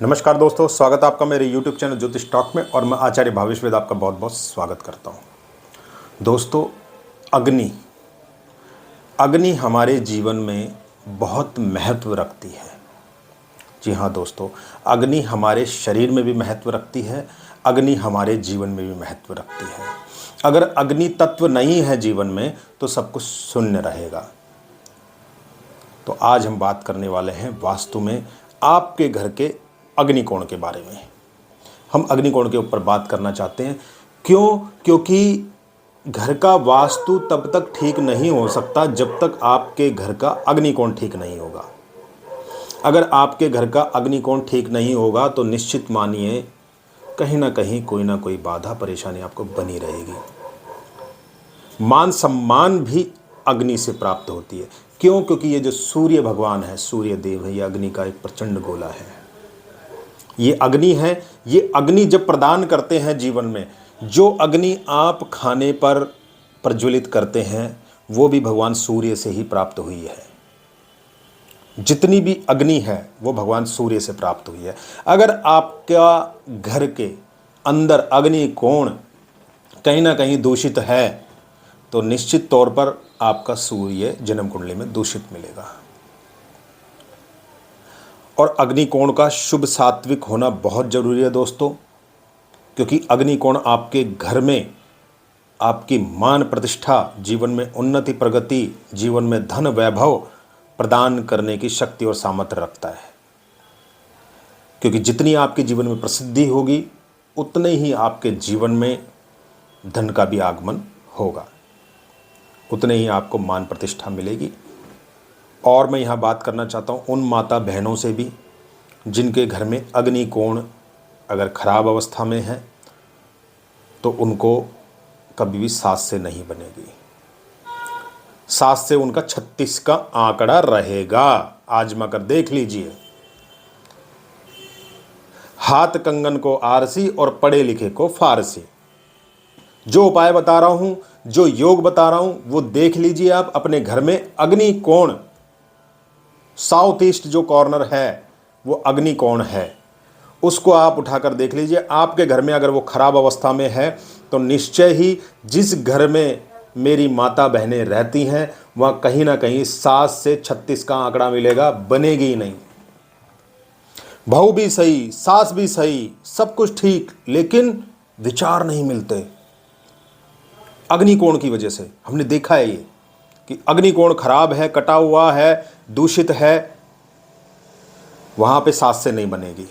नमस्कार दोस्तों, स्वागत है आपका मेरे YouTube चैनल ज्योतिष टॉक में। और मैं आचार्य भावेश वेद आपका बहुत बहुत स्वागत करता हूं। दोस्तों, अग्नि अग्नि हमारे जीवन में बहुत महत्व रखती है। जी हाँ दोस्तों, अग्नि हमारे शरीर में भी महत्व रखती है, अग्नि हमारे जीवन में भी महत्व रखती है। अगर अग्नि तत्व नहीं है जीवन में तो सब कुछ शून्य रहेगा। तो आज हम बात करने वाले हैं वास्तु में आपके घर के अग्निकोण के बारे में। हम अग्निकोण के ऊपर बात करना चाहते हैं। क्योंकि घर का वास्तु तब तक ठीक नहीं हो सकता जब तक आपके घर का अग्निकोण ठीक नहीं होगा। अगर आपके घर का अग्निकोण ठीक नहीं होगा तो निश्चित मानिए कहीं ना कोई बाधा परेशानी आपको बनी रहेगी। मान सम्मान भी अग्नि से प्राप्त होती है। क्योंकि ये जो सूर्य भगवान है, सूर्य देव है, ये अग्नि का एक प्रचंड गोला है। ये अग्नि है। ये अग्नि जब प्रदान करते हैं जीवन में, जो अग्नि आप खाने पर प्रज्वलित करते हैं वो भी भगवान सूर्य से ही प्राप्त हुई है। जितनी भी अग्नि है वो भगवान सूर्य से प्राप्त हुई है। अगर आपका घर के अंदर अग्नि कोण कहीं ना कहीं दूषित है तो निश्चित तौर पर आपका सूर्य जन्म कुंडली में दूषित मिलेगा। और अग्निकोण का शुभ सात्विक होना बहुत जरूरी है दोस्तों, क्योंकि अग्निकोण आपके घर में आपकी मान प्रतिष्ठा, जीवन में उन्नति प्रगति, जीवन में धन वैभव प्रदान करने की शक्ति और सामर्थ्य रखता है। क्योंकि जितनी आपके जीवन में प्रसिद्धि होगी उतने ही आपके जीवन में धन का भी आगमन होगा, उतने ही आपको मान प्रतिष्ठा मिलेगी। और मैं यहाँ बात करना चाहता हूँ उन माता बहनों से भी जिनके घर में अग्निकोण अगर खराब अवस्था में है तो उनको कभी भी सास से नहीं बनेगी। सास से उनका 36 का आंकड़ा रहेगा। आजमा कर देख लीजिए। हाथ कंगन को आरसी और पढ़े लिखे को फारसी। जो उपाय बता रहा हूँ, जो योग बता रहा हूँ वो देख लीजिए आप अपने घर में। अग्निकोण साउथ ईस्ट जो कॉर्नर है वो अग्निकोण है, उसको आप उठाकर देख लीजिए। आपके घर में अगर वो खराब अवस्था में है तो निश्चय ही जिस घर में मेरी माता बहनें रहती हैं वहाँ कहीं ना कहीं सास से 36 का आंकड़ा मिलेगा, बनेगी ही नहीं। बहू भी सही, सास भी सही, सब कुछ ठीक, लेकिन विचार नहीं मिलते। अग्निकोण की वजह से हमने देखा है ये कि अग्निकोण खराब है, कटा हुआ है, दूषित है, वहाँ पे सास से नहीं बनेगी।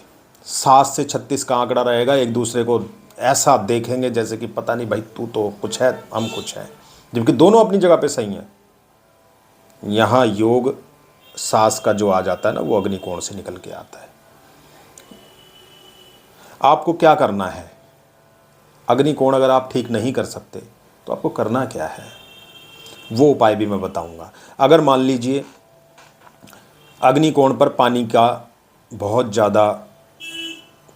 सास से 36 का आंकड़ा रहेगा। एक दूसरे को ऐसा देखेंगे जैसे कि पता नहीं भाई तू तो कुछ है हम कुछ है, जबकि दोनों अपनी जगह पे सही हैं। यहाँ योग सास का जो आ जाता है ना वो अग्निकोण से निकल के आता है। आपको क्या करना है? अग्निकोण अगर आप ठीक नहीं कर सकते तो आपको करना क्या है वो उपाय भी मैं बताऊंगा। अगर मान लीजिए अग्निकोण पर पानी का बहुत ज़्यादा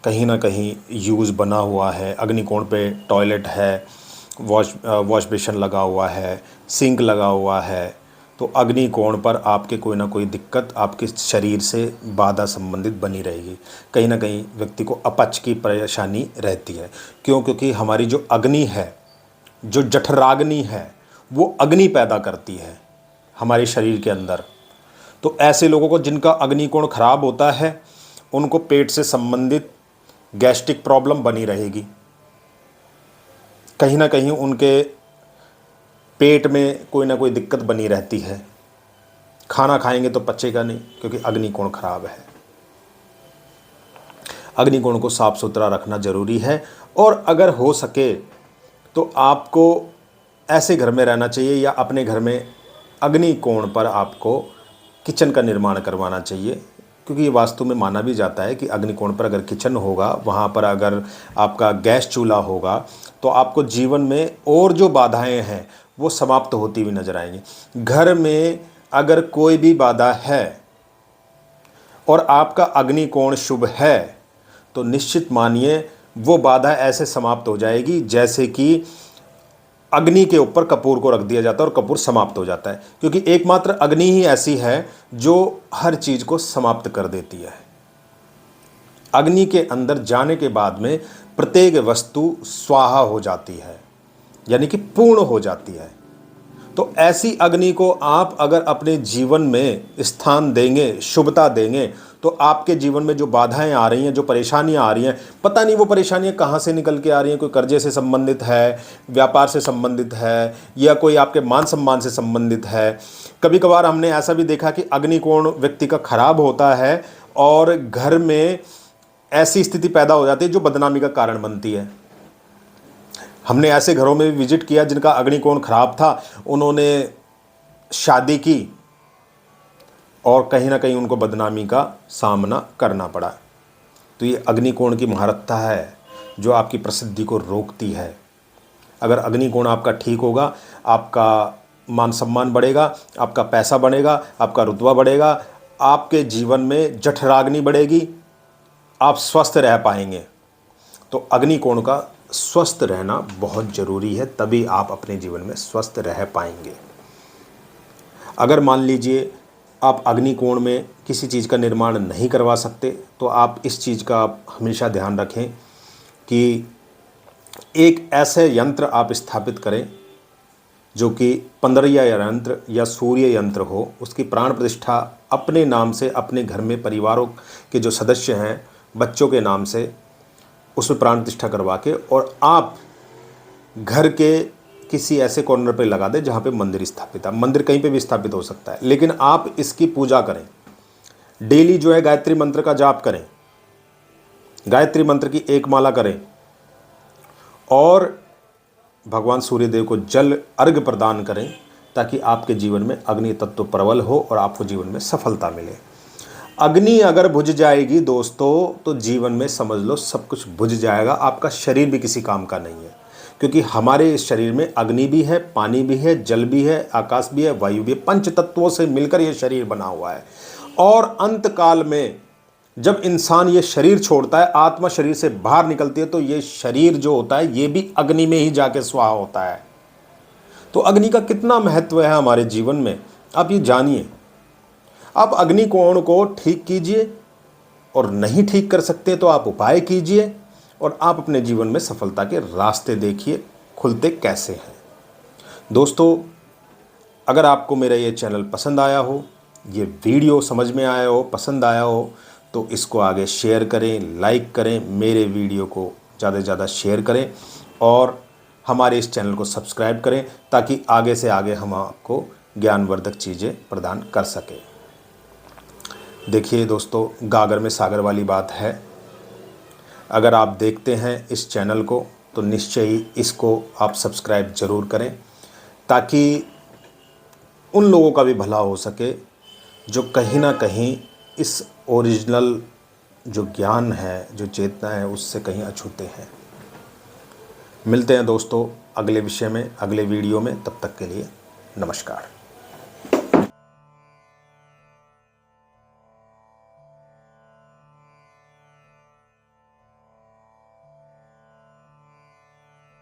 कहीं ना कहीं यूज़ बना हुआ है, अग्निकोण पे टॉयलेट है, वॉश बेसिन लगा हुआ है, सिंक लगा हुआ है, तो अग्निकोण पर आपके कोई ना कोई दिक्कत आपके शरीर से बाधा संबंधित बनी रहेगी। कहीं ना कहीं व्यक्ति को अपच की परेशानी रहती है। क्योंकि हमारी जो अग्नि है, जो जठराग्नि है, वो अग्नि पैदा करती है हमारे शरीर के अंदर। तो ऐसे लोगों को जिनका अग्निकोण खराब होता है उनको पेट से संबंधित गैस्ट्रिक प्रॉब्लम बनी रहेगी। कहीं ना कहीं उनके पेट में कोई ना कोई दिक्कत बनी रहती है। खाना खाएंगे तो पचेगा नहीं क्योंकि अग्निकोण खराब है। अग्निकोण को साफ सुथरा रखना जरूरी है। और अगर हो सके तो आपको ऐसे घर में रहना चाहिए या अपने घर में अग्निकोण पर आपको किचन का निर्माण करवाना चाहिए। क्योंकि ये वास्तु में माना भी जाता है कि अग्निकोण पर अगर किचन होगा, वहाँ पर अगर आपका गैस चूल्हा होगा तो आपको जीवन में और जो बाधाएं हैं वो समाप्त होती हुई नजर आएंगी। घर में अगर कोई भी बाधा है और आपका अग्निकोण शुभ है तो निश्चित मानिए वो बाधा ऐसे समाप्त हो जाएगी जैसे कि अग्नि के ऊपर कपूर को रख दिया जाता है और कपूर समाप्त हो जाता है। क्योंकि एकमात्र अग्नि ही ऐसी है जो हर चीज़ को समाप्त कर देती है। अग्नि के अंदर जाने के बाद में प्रत्येक वस्तु स्वाहा हो जाती है, यानी कि पूर्ण हो जाती है। तो ऐसी अग्नि को आप अगर अपने जीवन में स्थान देंगे, शुभता देंगे, तो आपके जीवन में जो बाधाएं आ रही हैं, जो परेशानियां आ रही हैं, पता नहीं वो परेशानियां कहाँ से निकल के आ रही हैं। कोई कर्जे से संबंधित है, व्यापार से संबंधित है, या कोई आपके मान सम्मान से संबंधित है। कभी कभार हमने ऐसा भी देखा कि अग्निकोण व्यक्ति का खराब होता है और घर में ऐसी स्थिति पैदा हो जाती है जो बदनामी का कारण बनती है। हमने ऐसे घरों में भी विजिट किया जिनका अग्निकोण खराब था, उन्होंने शादी की और कहीं ना कहीं उनको बदनामी का सामना करना पड़ा। तो ये अग्निकोण की महारथता है जो आपकी प्रसिद्धि को रोकती है। अगर अग्निकोण आपका ठीक होगा, आपका मान सम्मान बढ़ेगा, आपका पैसा बढ़ेगा, आपका रुतबा बढ़ेगा, आपके जीवन में जठराग्नि बढ़ेगी, आप स्वस्थ रह पाएंगे। तो अग्निकोण का स्वस्थ रहना बहुत ज़रूरी है, तभी आप अपने जीवन में स्वस्थ रह पाएंगे। अगर मान लीजिए आप अग्निकोण में किसी चीज़ का निर्माण नहीं करवा सकते, तो आप इस चीज़ का हमेशा ध्यान रखें कि एक ऐसे यंत्र आप स्थापित करें जो कि पंद्रिया यंत्र या सूर्य यंत्र हो। उसकी प्राण प्रतिष्ठा अपने नाम से, अपने घर में परिवारों के जो सदस्य हैं, बच्चों के नाम से उसमें प्राण प्रतिष्ठा करवा के, और आप घर के किसी ऐसे कॉर्नर पे लगा दें जहाँ पे मंदिर स्थापित है। मंदिर कहीं पे भी स्थापित हो सकता है, लेकिन आप इसकी पूजा करें। डेली जो है गायत्री मंत्र का जाप करें, गायत्री मंत्र की एक माला करें, और भगवान सूर्यदेव को जल अर्घ प्रदान करें, ताकि आपके जीवन में अग्नि तत्व प्रबल हो और आपको जीवन में सफलता मिले। अग्नि अगर बुझ जाएगी दोस्तों, तो जीवन में समझ लो सब कुछ बुझ जाएगा, आपका शरीर भी किसी काम का नहीं है। क्योंकि हमारे इस शरीर में अग्नि भी है, पानी भी है, जल भी है, आकाश भी है, वायु भी है, पंच तत्वों से मिलकर ये शरीर बना हुआ है। और अंत काल में जब इंसान ये शरीर छोड़ता है, आत्मा शरीर से बाहर निकलती है, तो ये शरीर जो होता है ये भी अग्नि में ही जाके स्वाहा होता है। तो अग्नि का कितना महत्व है हमारे जीवन में, आप ये जानिए। आप अग्निकोण को ठीक कीजिए, और नहीं ठीक कर सकते तो आप उपाय कीजिए, और आप अपने जीवन में सफलता के रास्ते देखिए खुलते कैसे हैं। दोस्तों, अगर आपको मेरा ये चैनल पसंद आया हो, ये वीडियो समझ में आया हो, पसंद आया हो, तो इसको आगे शेयर करें, लाइक करें, मेरे वीडियो को ज़्यादा से ज़्यादा शेयर करें, और हमारे इस चैनल को सब्सक्राइब करें, ताकि आगे से आगे हम आपको ज्ञानवर्धक चीज़ें प्रदान कर सकें। देखिए दोस्तों, गागर में सागर वाली बात है। अगर आप देखते हैं इस चैनल को, तो निश्चय ही इसको आप सब्सक्राइब ज़रूर करें, ताकि उन लोगों का भी भला हो सके जो कहीं ना कहीं इस ओरिजिनल जो ज्ञान है, जो चेतना है, उससे कहीं अछूते हैं। मिलते हैं दोस्तों अगले विषय में, अगले वीडियो में। तब तक के लिए नमस्कार।